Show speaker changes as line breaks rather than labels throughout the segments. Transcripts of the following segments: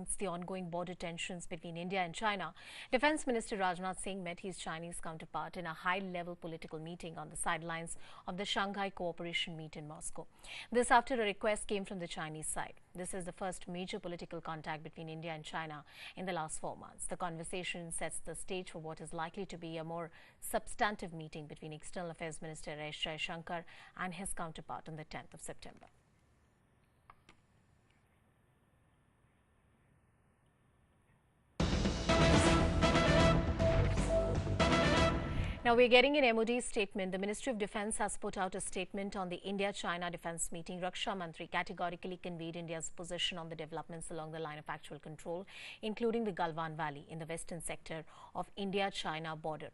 amidst the ongoing border tensions between India and China, Defence Minister Rajnath Singh met his Chinese counterpart in a high-level political meeting on the sidelines of the Shanghai Cooperation Meet in Moscow. This after a request came from the Chinese side. This is the first major political contact between India and China in the last 4 months. The conversation sets the stage for what is likely to be a more substantive meeting between External Affairs Minister S Jaishankar and his counterpart on the 10th of September. Now we're getting an MOD statement. The Ministry of Defence has put out a statement on the India-China defence meeting. Rakshaman categorically conveyed India's position on the developments along the line of actual control, including the Galwan Valley in the western sector of India-China border.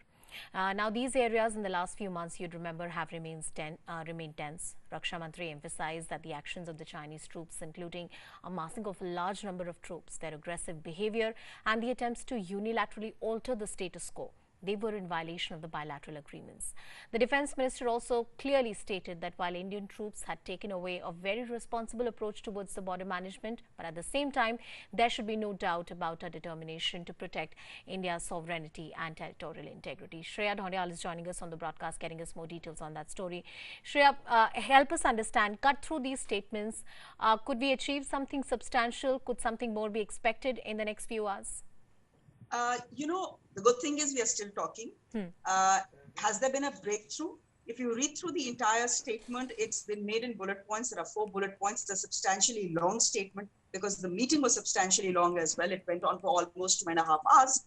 Now, these areas in the last few months, you'd remember, have remained tense. Rakshaman emphasized that the actions of the Chinese troops, including amassing of a large number of troops, their aggressive behavior and the attempts to unilaterally alter the status quo, they were in violation of the bilateral agreements. The Defence Minister also clearly stated that while Indian troops had taken away a very responsible approach towards the border management, but at the same time, there should be no doubt about our determination to protect India's sovereignty and territorial integrity. Shreya Dhondiyal is joining us on the broadcast, getting us more details on that story. Shreya, help us understand, cut through these statements. Could we achieve something substantial? Could something more be expected in the next few hours?
The good thing is we are still talking. Has there been a breakthrough? If you read through the entire statement, it's been made in bullet points. There are 4 bullet points. It's a substantially long statement because the meeting was substantially long as well. It went on for almost 2.5 hours.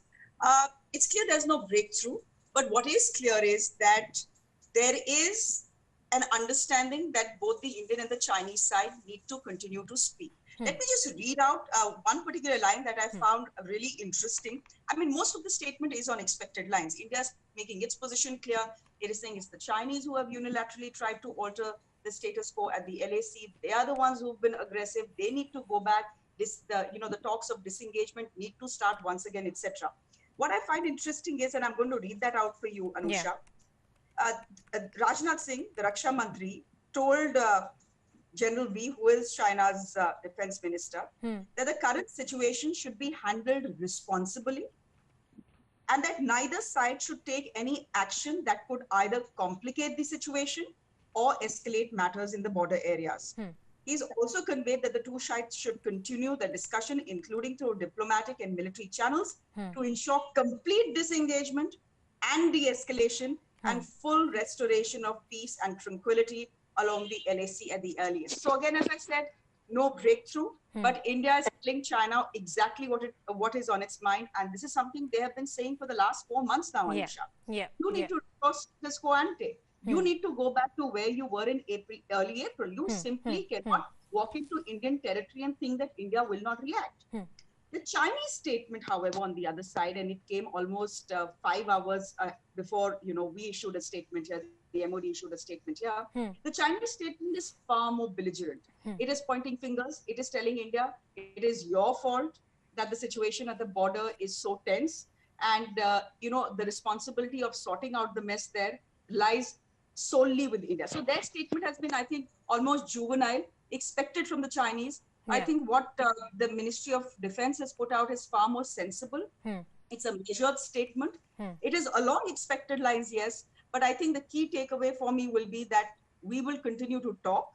It's clear there's no breakthrough. But what is clear is that there is an understanding that both the Indian and the Chinese side need to continue to speak. Let me just read out one particular line that I found really interesting. I mean, most of the statement is on expected lines. India is making its position clear. It is saying it's the Chinese who have unilaterally tried to alter the status quo at the LAC. They are the ones who've been aggressive. They need to go back. The talks of disengagement need to start once again, etc. What I find interesting is, and I'm going to read that out for you, Anusha. Rajnath Singh, the Raksha Mantri, told General V, who is China's defense minister, that the current situation should be handled responsibly and that neither side should take any action that could either complicate the situation or escalate matters in the border areas. He's also conveyed that the two sides should continue the discussion, including through diplomatic and military channels, to ensure complete disengagement and de-escalation and full restoration of peace and tranquility along the LAC at the earliest. So again, as I said, no breakthrough, but India is telling China exactly what is on its mind. And this is something they have been saying for the last 4 months now, Anisha. You need to cross this quo ante. You need to go back to where you were in early April. You simply cannot walk into Indian territory and think that India will not react. The Chinese statement, however, on the other side, and it came almost 5 hours before, we issued a statement here, the MOD issued a statement here. The Chinese statement is far more belligerent. It is pointing fingers. It is telling India, it is your fault that the situation at the border is so tense. And, the responsibility of sorting out the mess there lies solely with India. So their statement has been, I think, almost juvenile, expected from the Chinese. I think what the Ministry of Defense has put out is far more sensible. It's a measured statement. It is along expected lines, yes. But I think the key takeaway for me will be that we will continue to talk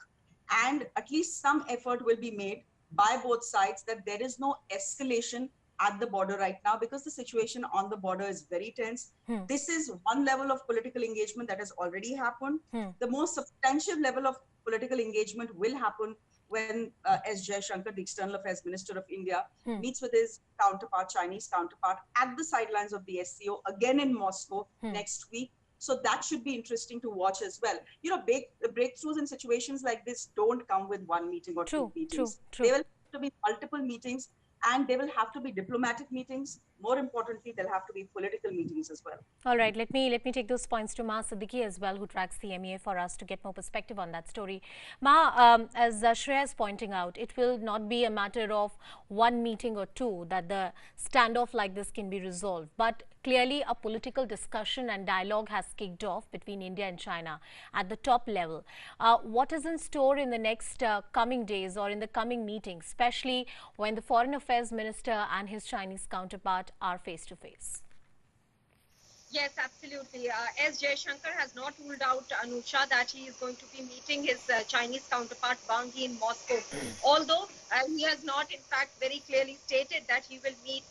and at least some effort will be made by both sides that there is no escalation at the border right now because the situation on the border is very tense. This is one level of political engagement that has already happened. The most substantial level of political engagement will happen when S. Jaishankar, the External Affairs Minister of India, meets with his counterpart, Chinese counterpart, at the sidelines of the SCO, again in Moscow next week. So that should be interesting to watch as well. Breakthroughs in situations like this don't come with one meeting or two meetings. There will have to be multiple meetings and there will have to be diplomatic meetings. more importantly, there'll have to be political meetings as well.
All right, let me take those points to Ma Siddiqui as well, who tracks the MEA, for us to get more perspective on that story. Ma, as Shreya is pointing out, it will not be a matter of one meeting or two that the standoff like this can be resolved, but clearly a political discussion and dialogue has kicked off between India and China at the top level. What is in store in the next coming days or in the coming meetings, especially when the Foreign Affairs Minister and his Chinese counterpart are face to face?
Yes, absolutely. S. Jaishankar has not ruled out, Anusha, that he is going to be meeting his Chinese counterpart Wang Yi in Moscow. Although he has not, in fact, very clearly stated that he will meet